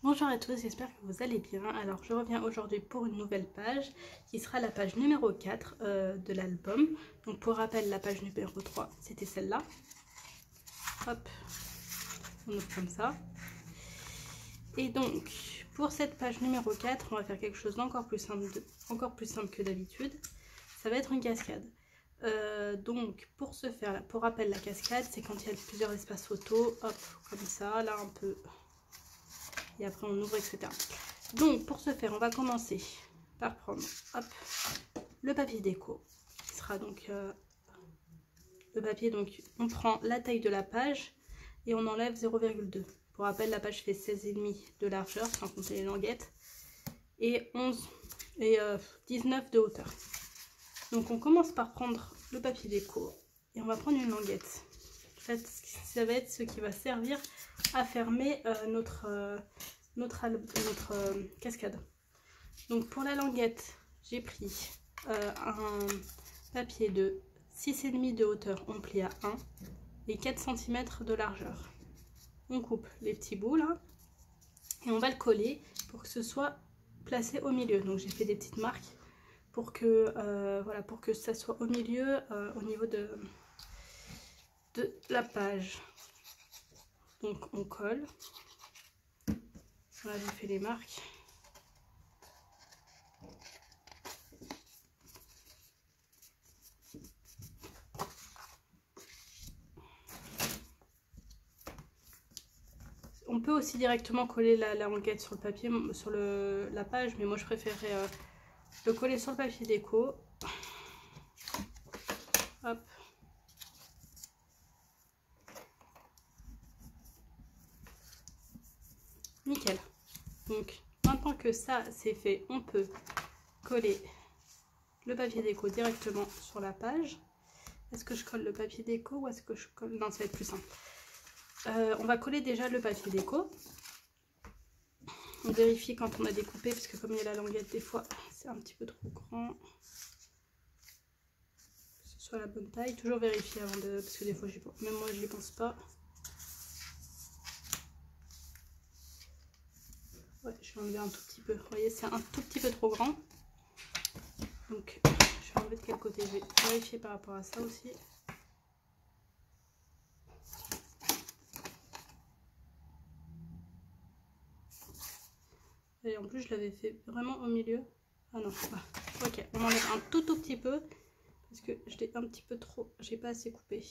Bonjour à tous, j'espère que vous allez bien. Alors je reviens aujourd'hui pour une nouvelle page qui sera la page numéro 4 de l'album. Donc pour rappel, la page numéro 3 c'était celle-là. Hop, on ouvre comme ça. Et donc pour cette page numéro 4, on va faire quelque chose d'encore plus simple que d'habitude. Ça va être une cascade. Donc pour ce faire, pour rappel, la cascade c'est quand il y a plusieurs espaces photos, hop, comme ça, là un peu. Et après on ouvre, etc. Donc pour ce faire, on va commencer par prendre hop, le papier déco, qui sera donc le papier. Donc on prend la taille de la page et on enlève 0,2. Pour rappel, la page fait 16,5 de largeur sans compter les languettes et 19 de hauteur. Donc on commence par prendre le papier déco et on va prendre une languette. En fait, ça va être ce qui va servir à fermer notre cascade. Donc pour la languette, j'ai pris un papier de 6,5 de hauteur, on plie à 1 et 4 cm de largeur. On coupe les petits bouts là et on va le coller pour que ce soit placé au milieu. Donc j'ai fait des petites marques pour que voilà, pour que ça soit au milieu, au niveau de la page. Donc on colle. Voilà, j'ai fait les marques. On peut aussi directement coller la languette sur le papier, sur la page, mais moi je préférerais le coller sur le papier déco. Hop. Nickel. Donc maintenant que ça c'est fait, on peut coller le papier déco directement sur la page. Est-ce que je colle le papier déco ou est-ce que je colle... Non, ça va être plus simple. On va coller déjà le papier déco. On vérifie quand on a découpé, parce que comme il y a la languette, des fois c'est un petit peu trop grand. Que ce soit la bonne taille. Toujours vérifier avant de... Parce que des fois, même moi je n'y pense pas. Ouais, je vais enlever un tout petit peu. Vous voyez, c'est un tout petit peu trop grand. Donc, je vais enlever de quel côté. Je vais vérifier par rapport à ça aussi. Et en plus, je l'avais fait vraiment au milieu. Ah non, ah, ok, on enlève un tout petit peu. Parce que je l'ai un petit peu trop... J'ai pas assez coupé.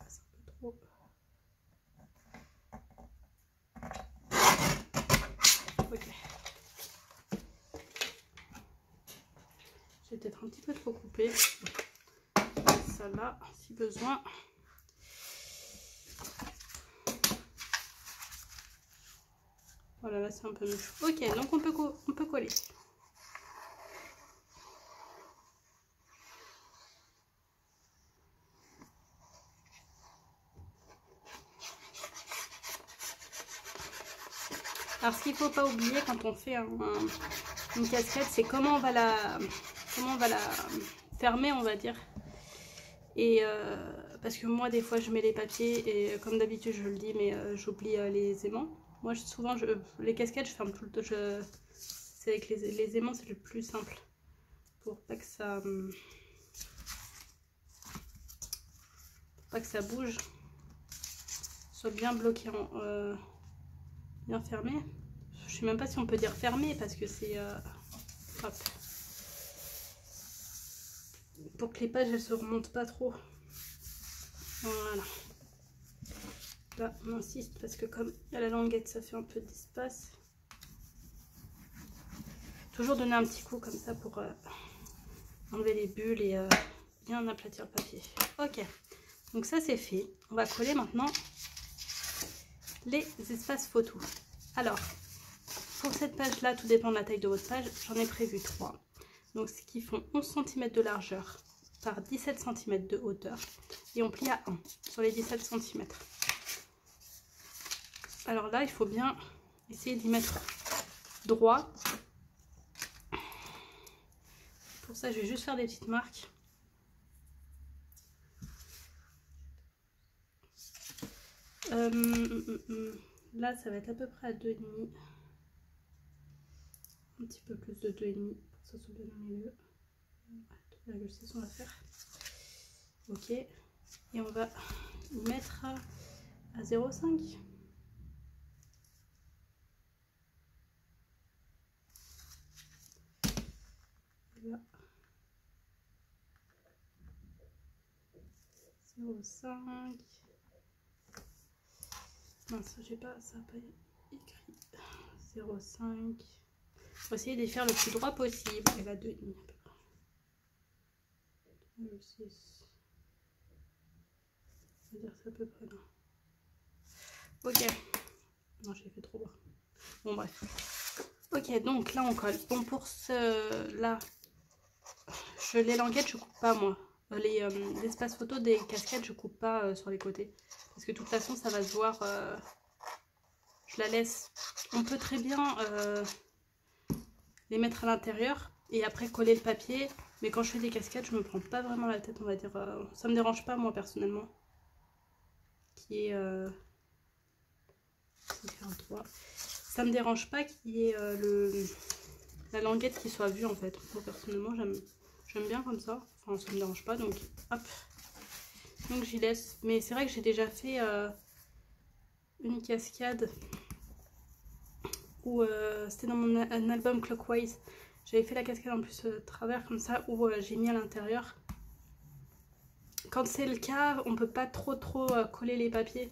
C'est un peu trop... Ok. J'ai peut-être un petit peu trop coupé. Ça là, si besoin. Voilà, là c'est un peu mieux. Ok, donc on peut coller. Alors ce qu'il ne faut pas oublier quand on fait une casquette, c'est comment on va la fermer, on va dire. Et parce que moi des fois je mets les papiers et comme d'habitude je le dis, mais j'oublie les aimants. Moi souvent les casquettes je ferme tout le temps. C'est avec les aimants, c'est le plus simple pour pas que ça bouge, soit bien bloqué, bien fermé. Je sais même pas si on peut dire fermé parce que c'est hop, pour que les pages elles se remontent pas trop. Voilà. Là on insiste parce que comme il y a la languette, ça fait un peu d'espace. Toujours donner un petit coup comme ça pour enlever les bulles et bien aplatir le papier. Ok, donc ça c'est fait. On va coller maintenant les espaces photos. Alors pour cette page là, tout dépend de la taille de votre page, j'en ai prévu 3. Donc ce qui font 11 cm de largeur par 17 cm de hauteur et on plie à 1 sur les 17 cm. Alors là il faut bien essayer d'y mettre droit. Pour ça je vais juste faire des petites marques. Là, ça va être à peu près à 2,5. Un petit peu plus de 2,5 pour que ça soit bien au milieu. 2,6 on va faire. Ok. Et on va y mettre à 0,5. Là. 0,5. Mince, j'ai pas, ça n'a pas écrit. 0,5. On va essayer de les faire le plus droit possible. Et là, 2,5 à peu près. 2,6. On va dire ça à peu près là. Ok. Non, j'ai fait trop bas. Bon, bref. Ok, donc là, on colle. Bon, pour ce... Là, les languettes, je coupe pas, moi. L'espace photo des casquettes, je coupe pas sur les côtés. Parce que de toute façon, ça va se voir... je la laisse. On peut très bien les mettre à l'intérieur et après coller le papier. Mais quand je fais des casquettes, je me prends pas vraiment la tête, on va dire. Ça me dérange pas, moi, personnellement. Qui est... ça me dérange pas qu'il y ait la languette qui soit vue, en fait. Moi, personnellement, j'aime bien comme ça. Enfin, ça me dérange pas, donc hop. Donc j'y laisse. Mais c'est vrai que j'ai déjà fait une cascade où c'était dans mon album Clockwise. J'avais fait la cascade en plus travers comme ça où j'ai mis à l'intérieur. Quand c'est le cas, on peut pas trop coller les papiers.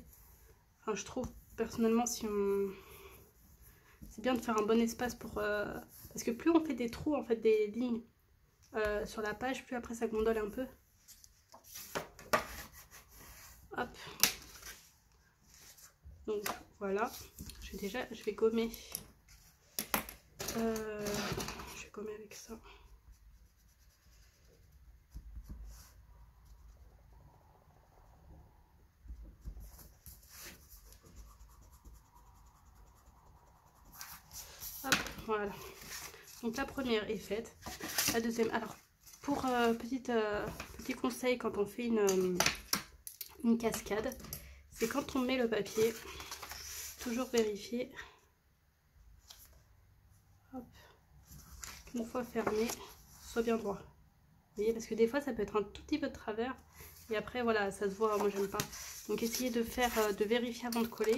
Enfin, je trouve personnellement si on... C'est bien de faire un bon espace pour... Parce que plus on fait des trous, en fait des lignes sur la page, plus après ça gondole un peu. Hop. Donc voilà. Je vais gommer. Je vais gommer avec ça. Hop, voilà. Donc la première est faite. La deuxième, alors pour petit conseil quand on fait une cascade, c'est quand on met le papier, toujours vérifier, hop, une fois fermé, soit bien droit. Vous voyez, parce que des fois ça peut être un tout petit peu de travers et après voilà, ça se voit, moi j'aime pas. Donc essayez de vérifier avant de coller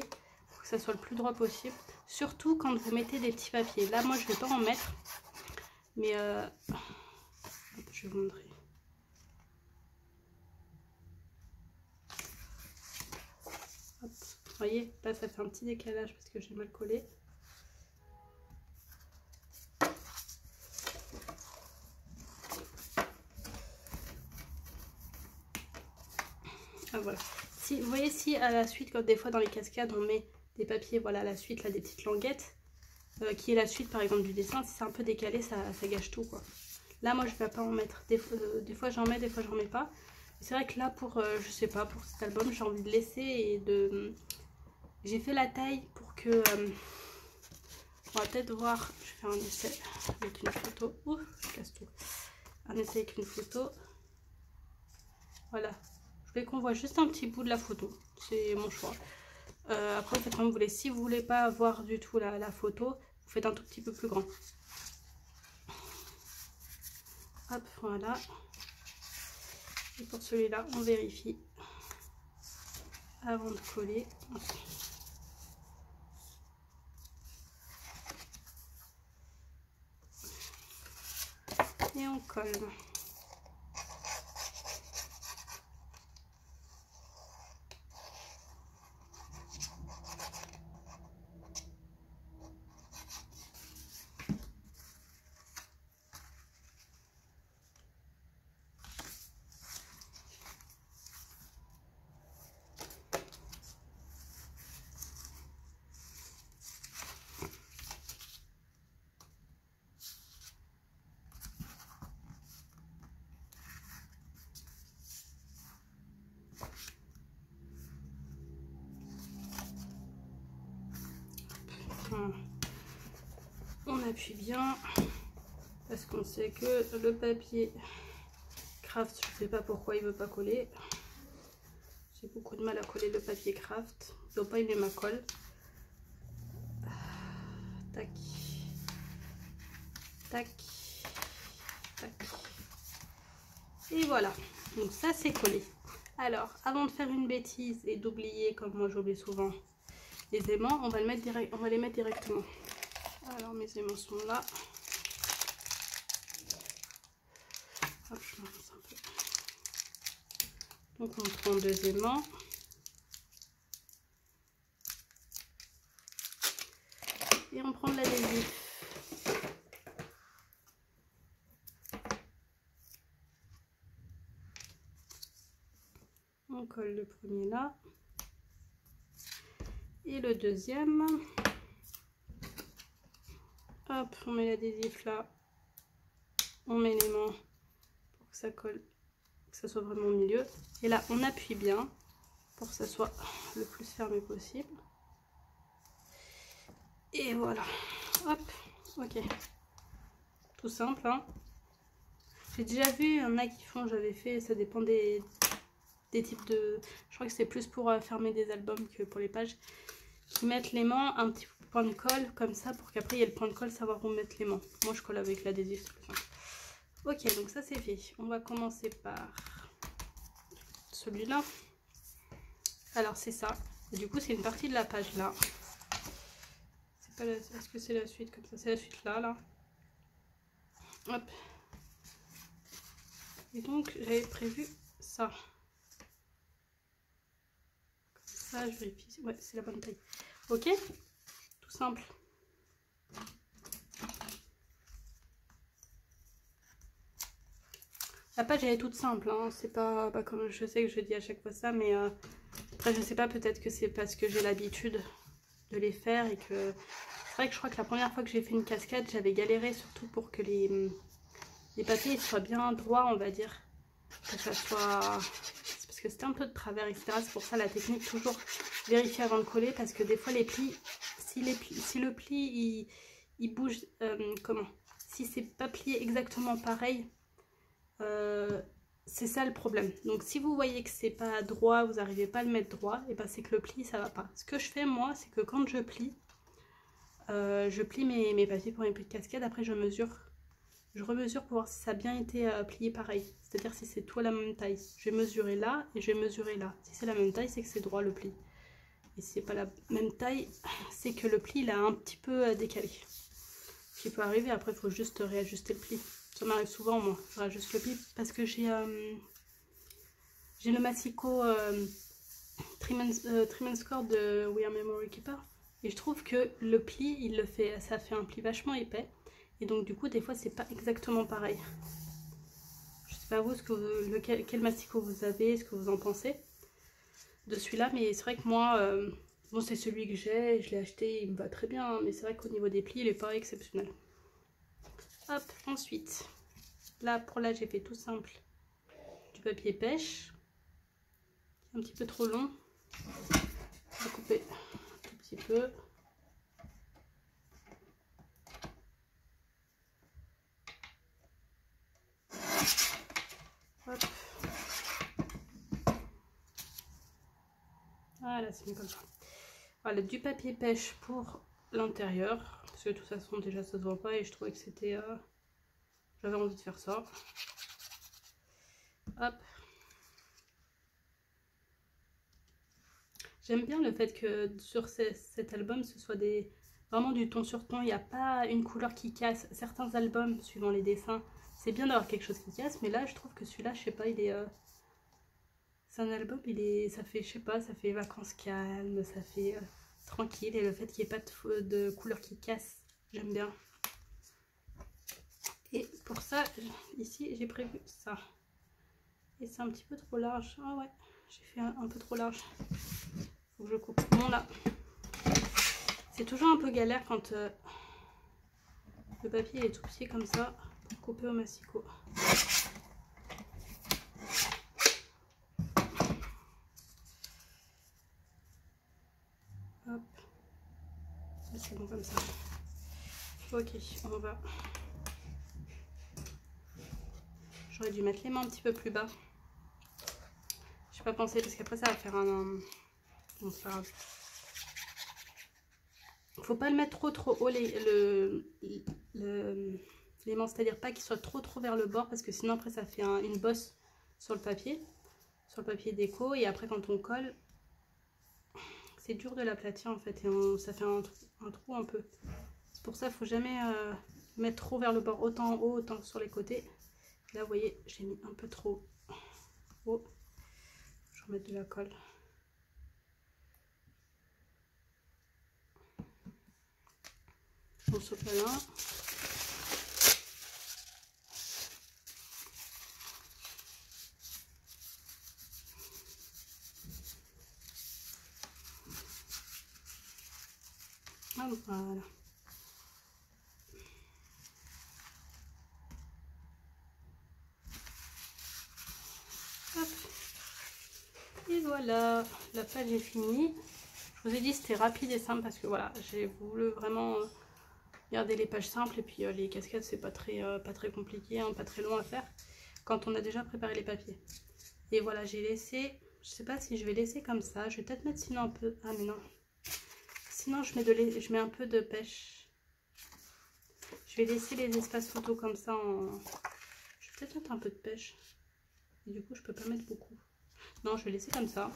pour que ça soit le plus droit possible. Surtout quand vous mettez des petits papiers. Là moi je vais pas en mettre, mais je vais vous montrer. Hop. Vous voyez, là ça fait un petit décalage parce que j'ai mal collé. Ah, voilà. Si, vous voyez, si à la suite, quand des fois dans les cascades on met des papiers, voilà, à la suite, là des petites languettes, qui est la suite par exemple du dessin, si c'est un peu décalé, ça gâche tout quoi. Là moi je vais pas en mettre, des fois j'en mets, des fois j'en mets pas. C'est vrai que là pour, je sais pas, pour cet album j'ai envie de laisser et de... J'ai fait la taille pour que... on va peut-être voir, je vais faire un essai avec une photo. Ouh, je casse tout. Un essai avec une photo. Voilà. Je voulais qu'on voit juste un petit bout de la photo. C'est mon choix. Après, vous faites comme vous voulez. Si vous voulez pas voir du tout la photo, vous faites un tout petit peu plus grand. Hop, voilà. Et pour celui-là, on vérifie avant de coller. Et on colle. On appuie bien parce qu'on sait que le papier craft, je ne sais pas pourquoi il veut pas coller. J'ai beaucoup de mal à coller le papier craft. Il ne doit pas aimer ma colle. tac, tac, tac. Et voilà, donc ça c'est collé. Alors, avant de faire une bêtise et d'oublier, comme moi j'oublie souvent, les aimants, on va les mettre directement. Alors mes aimants sont là. Hop, je m'avance un peu. Donc on prend 2 aimants. Et on prend de l'adhésif. On colle le premier là. Et le deuxième. Hop, on met l'adhésif là. On met l'aimant pour que ça colle, que ça soit vraiment au milieu. Et là, on appuie bien pour que ça soit le plus fermé possible. Et voilà. Hop, ok. Tout simple, hein. J'ai déjà vu, il y en a qui font, j'avais fait, ça dépend des types de... Je crois que c'est plus pour fermer des albums que pour les pages. Qui mettent l'aimant, un petit point de colle comme ça pour qu'après il y ait le point de colle, savoir où mettre l'aimant. Moi je colle avec l'adhésif, c'est plus simple. Ok, donc ça c'est fait. On va commencer par celui-là. Alors c'est ça. Et du coup c'est une partie de la page là. C'est pas la... Est-ce que c'est la suite comme ça? C'est la suite là, là. Hop. Et donc j'avais prévu ça. Comme ça, je vérifie. Ouais, c'est la bonne taille. Ok, tout simple. La page elle est toute simple, hein. C'est pas comme je sais que je dis à chaque fois ça, mais après je sais pas, peut-être que c'est parce que j'ai l'habitude de les faire et que c'est vrai que je crois que la première fois que j'ai fait une cascade, j'avais galéré surtout pour que les papiers soient bien droits, on va dire, que ça soit... C'est parce que c'était un peu de travers, etc. C'est pour ça la technique, toujours vérifier avant de coller, parce que des fois les plis, si le pli il bouge, comment, si c'est pas plié exactement pareil, c'est ça le problème. Donc si vous voyez que c'est pas droit, vous n'arrivez pas à le mettre droit, et ben c'est que le pli ça va pas. Ce que je fais moi, c'est que quand je plie mes papiers pour mes plis de cascade, après je remesure pour voir si ça a bien été plié pareil, c'est à dire si c'est tout à la même taille. Je vais mesurer là et je vais mesurer là. Si c'est la même taille, c'est que c'est droit le pli, et si c'est pas la même taille, c'est que le pli il a un petit peu décalé, ce qui peut arriver. Après il faut juste réajuster le pli. Ça m'arrive souvent, moi, je rajuste le pli parce que j'ai le Massico Trim and Score de We Are Memory Keeper, et je trouve que le pli, ça fait un pli vachement épais, et donc du coup des fois c'est pas exactement pareil. Je sais pas vous, quel Massico vous avez, ce que vous en pensez de celui-là, mais c'est vrai que moi, bon c'est celui que j'ai, je l'ai acheté, il me va très bien, hein, mais c'est vrai qu'au niveau des plis il est pas exceptionnel. Hop, ensuite, là pour là j'ai fait tout simple du papier pêche, un petit peu trop long, on va couper un tout petit peu. Hop. Voilà, c'est mieux comme ça. Voilà, du papier pêche pour l'intérieur, parce que de toute façon déjà ça se voit pas, et je trouvais que c'était... j'avais envie de faire ça. Hop. J'aime bien le fait que sur cet album, ce soit vraiment du ton sur ton. Il n'y a pas une couleur qui casse. Certains albums, suivant les dessins, c'est bien d'avoir quelque chose qui casse. Mais là, je trouve que celui-là, je sais pas, il est... c'est un album, ça fait, je sais pas, ça fait vacances calmes, ça fait tranquille. Et le fait qu'il n'y ait pas de couleur qui casse, j'aime bien. Et pour ça, ici, j'ai prévu ça. Et c'est un petit peu trop large. Ah ouais, j'ai fait un peu trop large. Faut que je coupe. Bon là, c'est toujours un peu galère quand le papier est tout petit comme ça pour couper au massicot. Hop, c'est bon comme ça. Ok, on va. J'aurais dû mettre les mains un petit peu plus bas. J'ai pas pensé parce qu'après ça va faire un... Bon, c'est pas grave. Faut pas le mettre trop haut l'aimant, c'est-à-dire pas qu'il soit trop vers le bord, parce que sinon après ça fait une bosse sur le papier déco, et après quand on colle, c'est dur de l'aplatir en fait, et ça fait un trou un peu. C'est pour ça qu'il faut jamais mettre trop vers le bord, autant en haut, autant sur les côtés. Là vous voyez, j'ai mis un peu trop haut. Je vais remettre de la colle. Bon, ce là. Ah, voilà. Hop. Et voilà, la page est finie. Je vous ai dit c'était rapide et simple parce que voilà, j'ai voulu vraiment garder les pages simples, et puis les cascades c'est pas très compliqué, hein, pas très long à faire quand on a déjà préparé les papiers. Et voilà, j'ai laissé, je sais pas si je vais laisser comme ça, je vais peut-être mettre sinon un peu, ah mais non, sinon je mets un peu de pêche. Je vais laisser les espaces photos comme ça je vais peut-être mettre un peu de pêche, et du coup je peux pas mettre beaucoup. Non, je vais laisser comme ça.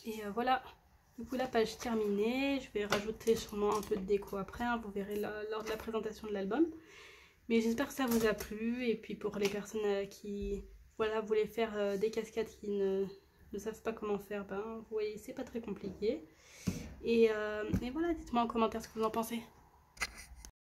Et voilà, du coup la page terminée. Je vais rajouter sûrement un peu de déco après, hein, vous verrez lors de la présentation de l'album. Mais j'espère que ça vous a plu. Et puis pour les personnes qui voilà, voulaient faire des cascades qui ne savent pas comment faire, ben, vous voyez, c'est pas très compliqué. Et voilà, dites-moi en commentaire ce que vous en pensez.